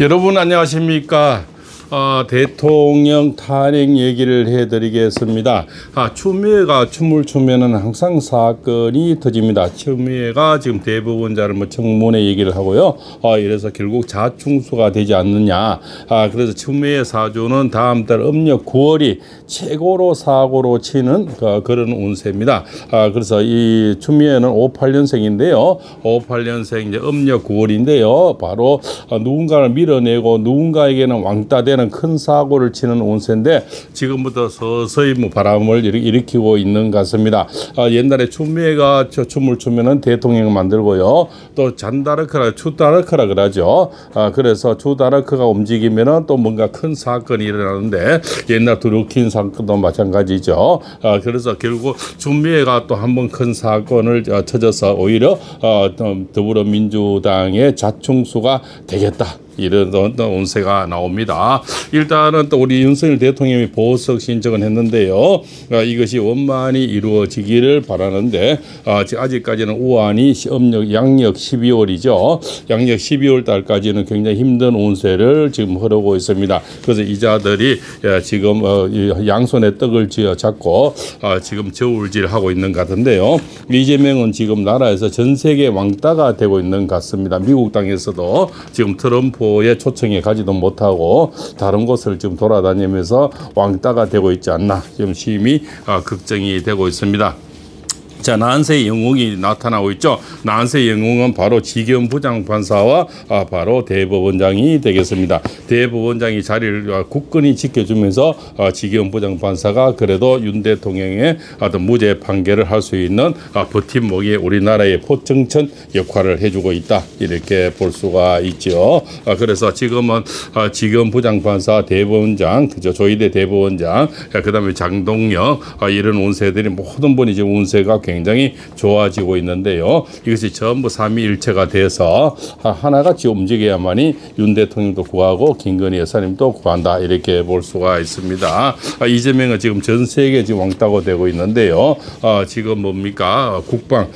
여러분 안녕하십니까? 대통령 탄핵 얘기를 해드리겠습니다. 추미애가 춤을 추면은 항상 사건이 터집니다. 추미애가 지금 대법원장을 청문회 얘기를 하고요. 이래서 결국 자충수가 되지 않느냐. 그래서 추미애 사주는 다음 달 음력 9월이 최고로 사고로 치는 그런 운세입니다. 그래서 이 추미애는 58년생인데요. 58년생 이제 음력 9월인데요. 바로 누군가를 밀어내고 누군가에게는 왕따 되는 큰 사고를 치는 운세인데 지금부터 서서히 바람을 일으키고 있는 것 같습니다. 옛날에 추미애가 춤을 추면은 대통령을 만들고요. 또 잔다르크라 추다르크라 그러죠. 그래서 추다르크가 움직이면은 또 뭔가 큰 사건이 일어나는데 옛날 드루킨 사건도 마찬가지죠. 그래서 결국 추미애가 또 한 번 큰 사건을 쳐져서 오히려 더불어민주당의 자충수가 되겠다. 이런 운세가 나옵니다. 일단은 또 우리 윤석열 대통령이 보석 신청을 했는데요. 이것이 원만히 이루어지기를 바라는데 아직까지는 우한이 양력 12월이죠. 양력 12월 달까지는 굉장히 힘든 운세를 지금 흐르고 있습니다. 그래서 이자들이 지금 양손에 떡을 쥐어 잡고 지금 저울질하고 있는 것 같은데요. 이재명은 지금 나라에서 전 세계 왕따가 되고 있는 것 같습니다. 미국 땅에서도 지금 트럼프 의 초청에 가지도 못하고 다른 곳을 지금 돌아다니면서 왕따가 되고 있지 않나 지금 심히 걱정이 되고 있습니다. 자, 난세 영웅이 나타나고 있죠. 난세 영웅은 바로 지겸 부장판사와 바로 대법원장이 되겠습니다. 대법원장이 자리를 굳건히 지켜주면서 지겸 부장판사가 그래도 윤 대통령의 어떤 무죄 판결을 할 수 있는 버팀목이 우리나라의 포청천 역할을 해주고 있다. 이렇게 볼 수가 있죠. 그래서 지금은 지겸 부장판사 대법원장, 그죠? 조희대 대법원장, 그다음에 장동영 이런 운세들이 모든 분이 지금 운세가 굉장히 좋아지고 있는데요. 이것이 전부 삼위일체가 돼서 하나같이 움직여야만이 윤 대통령도 구하고 김건희 여사님도 구한다. 이렇게 볼 수가 있습니다. 이재명은 지금 전 세계 지금 왕따가 되고 있는데요. 지금 뭡니까? 국방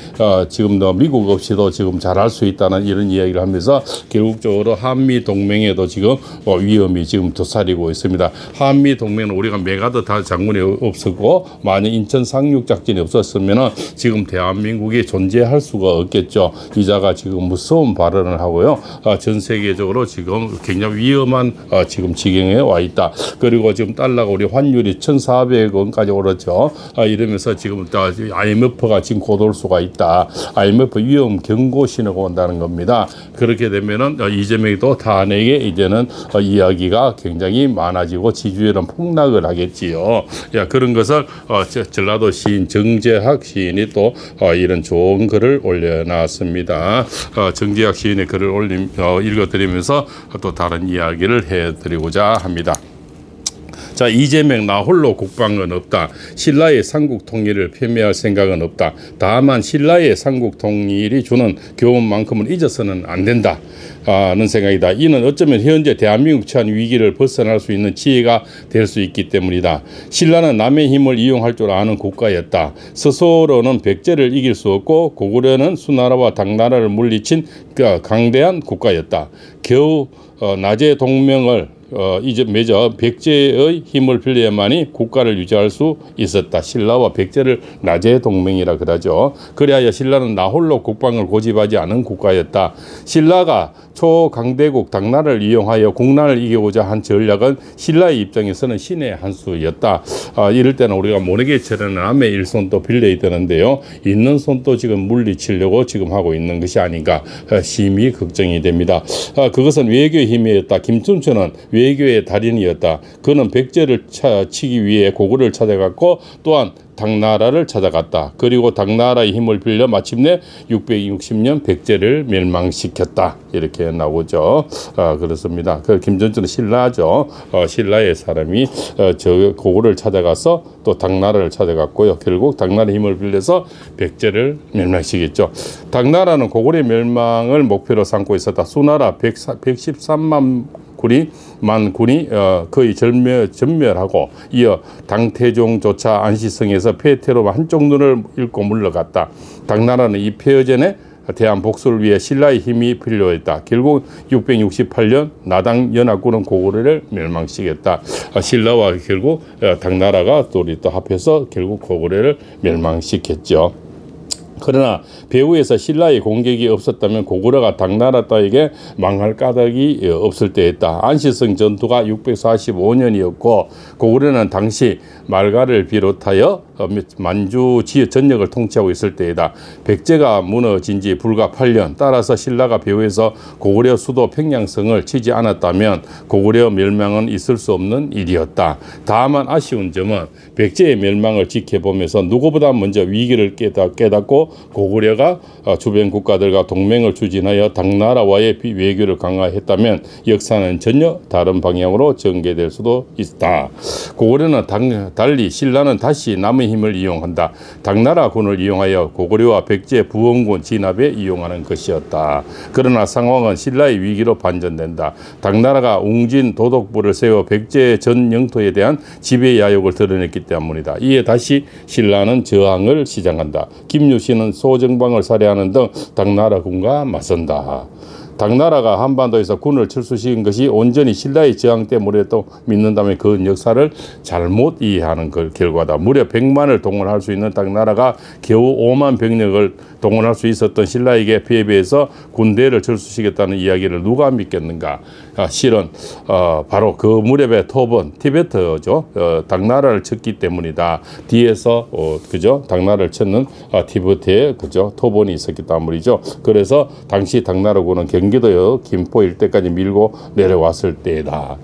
지금 미국 없이도 지금 잘할 수 있다는 이런 이야기를 하면서 결국적으로 한미 동맹에도 지금 위험이 지금 도사리고 있습니다. 한미 동맹은 우리가 메가드 다 장군이 없었고 만약 인천 상륙 작전이 없었으면은 지금 대한민국이 존재할 수가 없겠죠. 기자가 지금 무서운 발언을 하고요. 전 세계적으로 지금 굉장히 위험한 지금 지경에 와 있다. 그리고 지금 달러가 우리 환율이 1,400원까지 오르죠. 이러면서 지금 IMF가 지금 곧 올 수가 있다. IMF 위험 경고 신호가 온다는 겁니다. 그렇게 되면은 이재명이 또 탄핵에 이제는 이야기가 굉장히 많아지고 지지율은 폭락을 하겠지요. 그런 것을 전라도 시인 정재학 시인이 또 이런 좋은 글을 올려놨습니다. 정재학 시인의 글을 읽어드리면서 또 다른 이야기를 해드리고자 합니다. 자, 이재명 나 홀로 국방은 없다. 신라의 삼국 통일을 폄훼할 생각은 없다. 다만 신라의 삼국 통일이 주는 교훈만큼은 잊어서는 안 된다. 는 생각이다. 이는 어쩌면 현재 대한민국 처한 위기를 벗어날 수 있는 지혜가 될 수 있기 때문이다. 신라는 남의 힘을 이용할 줄 아는 국가였다. 스스로는 백제를 이길 수 없고 고구려는 수나라와 당나라를 물리친 강대한 국가였다. 겨우 낮의 동맹을 이제 맺어 백제의 힘을 빌려야만이 국가를 유지할 수 있었다. 신라와 백제를 낮의 동맹이라 그러죠. 그리하여 신라는 나 홀로 국방을 고집하지 않은 국가였다. 신라가 초강대국 당나라를 이용하여 국난을 이기고자 한 전략은 신라의 입장에서는 신의 한 수였다. 이럴 때는 우리가 모르게처럼 남의 일손도 빌려야 되는데요. 있는 손도 지금 물리치려고 지금 하고 있는 것이 아닌가 심히 걱정이 됩니다. 그것은 외교의 힘이었다. 김춘추는 외교의 달인이었다. 그는 백제를 치기 위해 고구려를 찾아갔고 또한 당나라를 찾아갔다. 그리고 당나라의 힘을 빌려 마침내 660년 백제를 멸망시켰다. 이렇게 나오죠. 그렇습니다. 그 김전주는 신라죠. 신라의 사람이 저 고구려를 찾아가서 또 당나라를 찾아갔고요. 결국 당나라의 힘을 빌려서 백제를 멸망시켰죠. 당나라는 고구려의 멸망을 목표로 삼고 있었다. 수나라 113만 군이 거의 전멸하고 이어 당태종조차 안시성에서 폐퇴로 한쪽 눈을 잃고 물러갔다. 당나라는 이 폐허전에 대한 복수를 위해 신라의 힘이 필요했다. 결국 668년 나당 연합군은 고구려를 멸망시켰다. 신라와 결국 당나라가 또 합해서 결국 고구려를 멸망시켰죠. 그러나 배후에서 신라의 공격이 없었다면 고구려가 당나라 따위에게 망할 까닭이 없을 때였다. 안시성 전투가 645년이었고 고구려는 당시 말가를 비롯하여 만주 지역 전역을 통치하고 있을 때이다. 백제가 무너진 지 불과 8년, 따라서 신라가 배후에서 고구려 수도 평양성을 치지 않았다면 고구려 멸망은 있을 수 없는 일이었다. 다만 아쉬운 점은 백제의 멸망을 지켜보면서 누구보다 먼저 위기를 깨닫고 고구려가 주변 국가들과 동맹을 추진하여 당나라와의 외교를 강화했다면 역사는 전혀 다른 방향으로 전개될 수도 있다. 고구려는 달리 신라는 다시 남의 힘을 이용한다. 당나라군을 이용하여 고구려와 백제 부원군 진압에 이용하는 것이었다. 그러나 상황은 신라의 위기로 반전된다. 당나라가 웅진 도독부를 세워 백제 전 영토에 대한 지배 야욕을 드러냈기 때문이다. 이에 다시 신라는 저항을 시작한다. 김유신은 소정방을 살해하는 등 당나라군과 맞선다. 당나라가 한반도에서 군을 철수시킨 것이 온전히 신라의 저항 때문이라고 믿는다면 그 역사를 잘못 이해하는 결과다. 무려 100만을 동원할 수 있는 당나라가 겨우 5만 병력을 동원할 수 있었던 신라에게 패배해서 군대를 철수시켰다는 이야기를 누가 믿겠는가. 실은 바로 그 무렵의 토본 티베트죠. 당나라를 쳤기 때문이다. 뒤에서 그죠? 당나라를 쳤는 티베트의 그죠? 토본이 있었기 때문이죠. 그래서 당시 당나라군은 경기도 김포 일대까지 밀고 내려왔을 때다.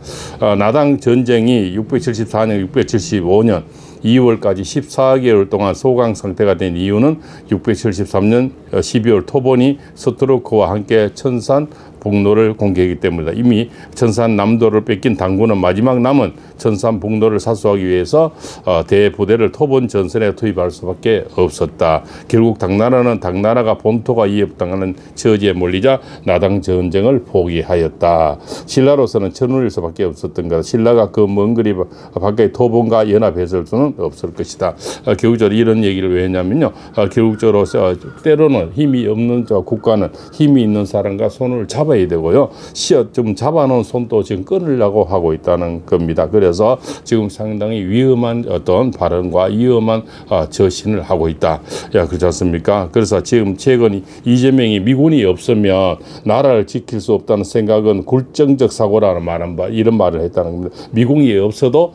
나당 전쟁이 674년, 675년 2월까지 14개월 동안 소강 상태가 된 이유는 673년 12월 토본이 서투르크와 함께 천산 북로를 공격하기 때문이다. 이미 천산 남도를 뺏긴 당군은 마지막 남은 천산 북로를 사수하기 위해서 대부대를 토본 전선에 투입할 수밖에 없었다. 결국 당나라는 당나라가 본토가 위협당하는 처지에 몰리자 나당 전쟁을 포기하였다. 신라로서는 천운일 수밖에 없었던 것. 신라가 그 먼 거리 밖에 토본과 연합했을 수는 없을 것이다. 결국적으로 이런 얘기를 왜 했냐면요. 결국적으로 때로는 힘이 없는 국가는 힘이 있는 사람과 손을 잡아야 되고요. 좀 잡아놓은 손도 지금 끊으려고 하고 있다는 겁니다. 그래서 지금 상당히 위험한 어떤 발언과 위험한 저신을 하고 있다. 그렇지 않습니까? 그래서 지금 최근 이재명이 미군이 없으면 나라를 지킬 수 없다는 생각은 굴정적 사고라는 말은 이런 말을 했다는 겁니다. 미군이 없어도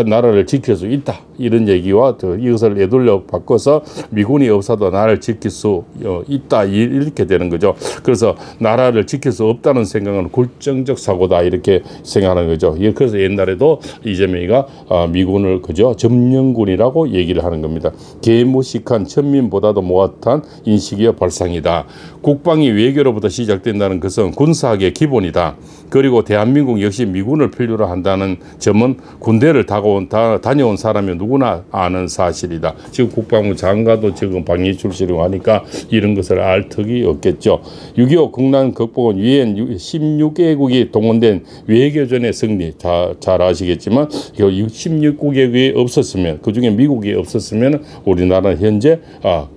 나라를 지킬 수 있다. 이런 얘기와 이것을 되돌려 바꿔서 미군이 없어도 나라를 지킬 수 있다. 이렇게 되는 거죠. 그래서 나라를 지킬 수 없다는 생각은 굴정적 사고다. 이렇게 생각하는 거죠. 그래서 옛날에도 이재명이가 미군을 그죠? 점령군이라고 얘기를 하는 겁니다. 개무식한 천민보다도 모아탄 인식이여 발상이다. 국방이 외교로부터 시작된다는 것은 군사학의 기본이다. 그리고 대한민국 역시 미군을 필요로 한다는 점은 군대를 다녀온 사람이 누구나 아는 사실이다. 지금 국방부 장관도 지금 방위 출신이라고 하니까 이런 것을 알 턱이 없겠죠. 6.25 국난 극복은 유엔 16개국이 동원된 외교전의 승리. 잘 아시겠지만 16개국이 없었으면, 그중에 미국이 없었으면 우리나라는 현재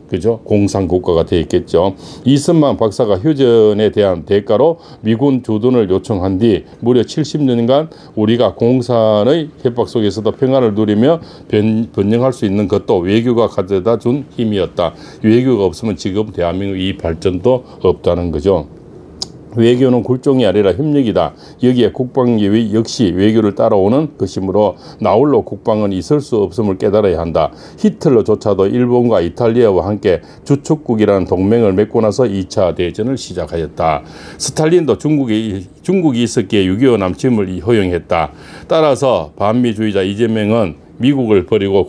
그죠? 공산국가가 되어 있겠죠. 이승만 박사가 휴전에 대한 대가로 미군 주둔을 요청한 뒤 무려 70년간 우리가 공산의 협박 속에서도 평화를 누리며 번영할 수 있는 것도 외교가 가져다 준 힘이었다. 외교가 없으면 지금 대한민국 이 발전도 없다는 거죠. 외교는 굴종이 아니라 협력이다. 여기에 국방계획 역시 외교를 따라오는 것이므로 나홀로 국방은 있을 수 없음을 깨달아야 한다. 히틀러조차도 일본과 이탈리아와 함께 주축국이라는 동맹을 맺고 나서 2차 대전을 시작하였다. 스탈린도 중국이 있었기에 6.25 남침을 허용했다. 따라서 반미주의자 이재명은 미국을 버리고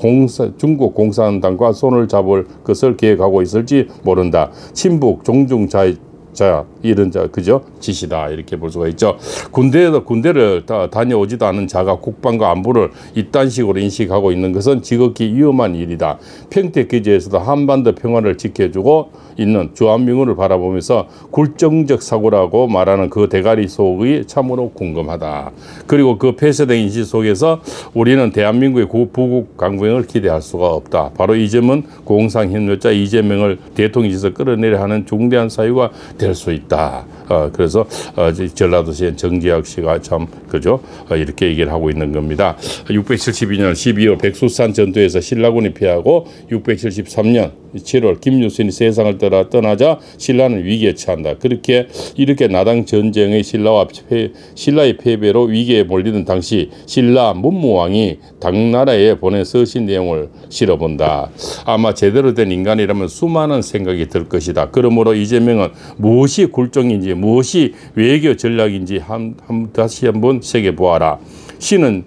중국 공산당과 손을 잡을 것을 계획하고 있을지 모른다. 친북 종중자의 자, 이런 자, 그죠? 짓이다. 이렇게 볼 수가 있죠. 군대를 다녀오지도 않은 자가 국방과 안보를 이딴 식으로 인식하고 있는 것은 지극히 위험한 일이다. 평택기지에서도 한반도 평화를 지켜주고 있는 주한미군을 바라보면서 굴종적 사고라고 말하는 그 대가리 속이 참으로 궁금하다. 그리고 그 폐쇄된 인식 속에서 우리는 대한민국의 부국 강국을 기대할 수가 없다. 바로 이 점은 공상협력자 이재명을 대통령실에서 끌어내려 하는 중대한 사유가 될 수 있다. 그래서 전라도시의 정지학 씨가 참 그죠? 이렇게 얘기를 하고 있는 겁니다. 672년 12월 백두산 전투에서 신라군이 패하고 673년 7월 김유신이 세상을 떠나자 신라는 위기에 처한다. 이렇게 나당 전쟁의 신라의 패배로 위기에 몰리던 당시 신라 문무왕이 당나라에 보낸 서신 내용을 실어본다. 아마 제대로 된 인간이라면 수많은 생각이 들 것이다. 그러므로 이재명은 무엇이 굴종인지 무엇이 외교 전략인지 다시 한번 새겨보아라. 신은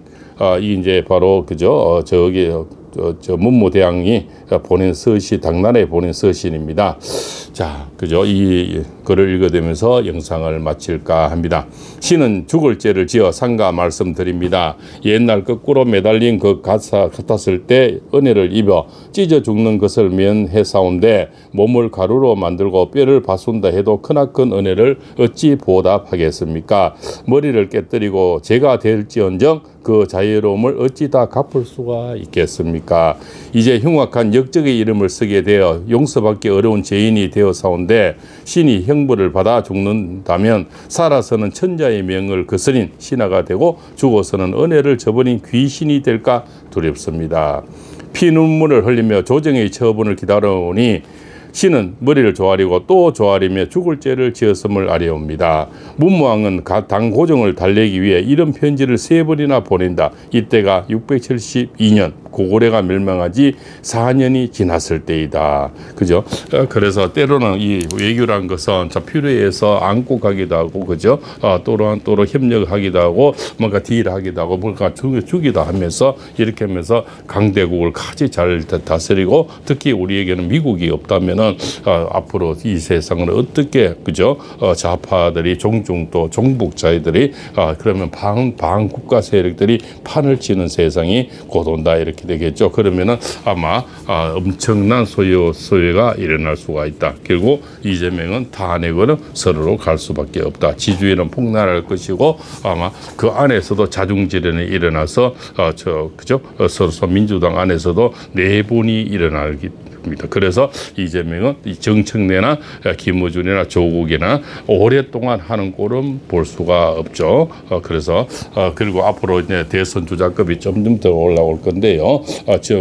이제 바로 그죠? 저 문무대왕이 보낸 서신, 당나라에 보낸 서신입니다. 자, 그죠? 이 글을 읽어대면서 영상을 마칠까 합니다. 신은 죽을 죄를 지어 상가 말씀드립니다. 옛날 거꾸로 매달린 것 같았을 때 은혜를 입어 찢어 죽는 것을 면해사온데 몸을 가루로 만들고 뼈를 바순다 해도 크나큰 은혜를 어찌 보답하겠습니까? 머리를 깨뜨리고 죄가 될지언정 그 자유로움을 어찌 다 갚을 수가 있겠습니까? 이제 흉악한 역적의 이름을 쓰게 되어 용서받기 어려운 죄인이 되어 사온데 신이 형벌을 받아 죽는다면 살아서는 천자의 명을 거스린 신하가 되고 죽어서는 은혜를 저버린 귀신이 될까 두렵습니다. 피눈물을 흘리며 조정의 처분을 기다려오니 신은 머리를 조아리고 또 조아리며 죽을 죄를 지었음을 아뢰옵니다. 문무왕은 당 고정을 달래기 위해 이런 편지를 3번이나 보낸다. 이때가 672년 고구려가 멸망한 지 4년이 지났을 때이다. 그죠? 그래서 때로는 이 외교란 것은 참 필요해서 안고 가기도 하고, 그죠? 또로 협력하기도 하고, 뭔가 딜하기도 하고, 뭔가 주기도 하면서 이렇게 하면서 강대국을 같이 잘 다스리고, 특히 우리에게는 미국이 없다면은 앞으로 이 세상을 어떻게, 그죠? 좌파들이 종종 또 종북자들이 그러면 방 국가 세력들이 판을 치는 세상이 곧 온다 이렇게 되겠죠. 그러면은 아마 엄청난 소외가 일어날 수가 있다. 결국 이재명은 탄핵으로 서로로 갈 수밖에 없다. 지주에는 폭날할 것이고 아마 그 안에서도 자중질환이 일어나서 그죠? 서로 민주당 안에서도 내분이 일어나기. 그래서 이재명은 정청래나 김어준이나 조국이나 오랫동안 하는 꼴은 볼 수가 없죠. 그래서 그리고 앞으로 이제 대선 주자급이 점점 더 올라올 건데요.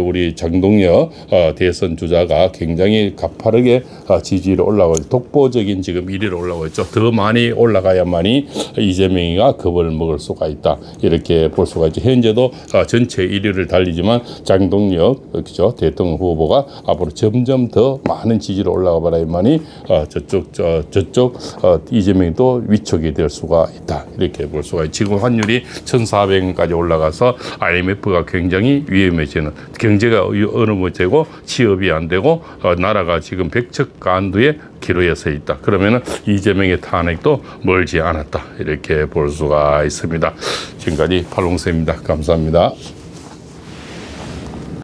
우리 장동혁 대선 주자가 굉장히 가파르게 지지율이 올라가고 독보적인 지금 1위로 올라가고 있죠. 더 많이 올라가야만이 이재명이가 겁을 먹을 수가 있다. 이렇게 볼 수가 있죠. 현재도 전체 1위를 달리지만 장동혁 그죠? 대통령 후보가 앞으로 점점 더 많은 지지로 올라가 봐야만이 저쪽 이재명이 또 위축이 될 수가 있다. 이렇게 볼 수가 있다. 지금 환율이 1,400원까지 올라가서 IMF가 굉장히 위험해지는 경제가 어느 문제고 취업이 안 되고 나라가 지금 백척간두에 기로에 서 있다. 그러면은 이재명의 탄핵도 멀지 않았다. 이렇게 볼 수가 있습니다. 지금까지 팔롱쌤입니다. 감사합니다.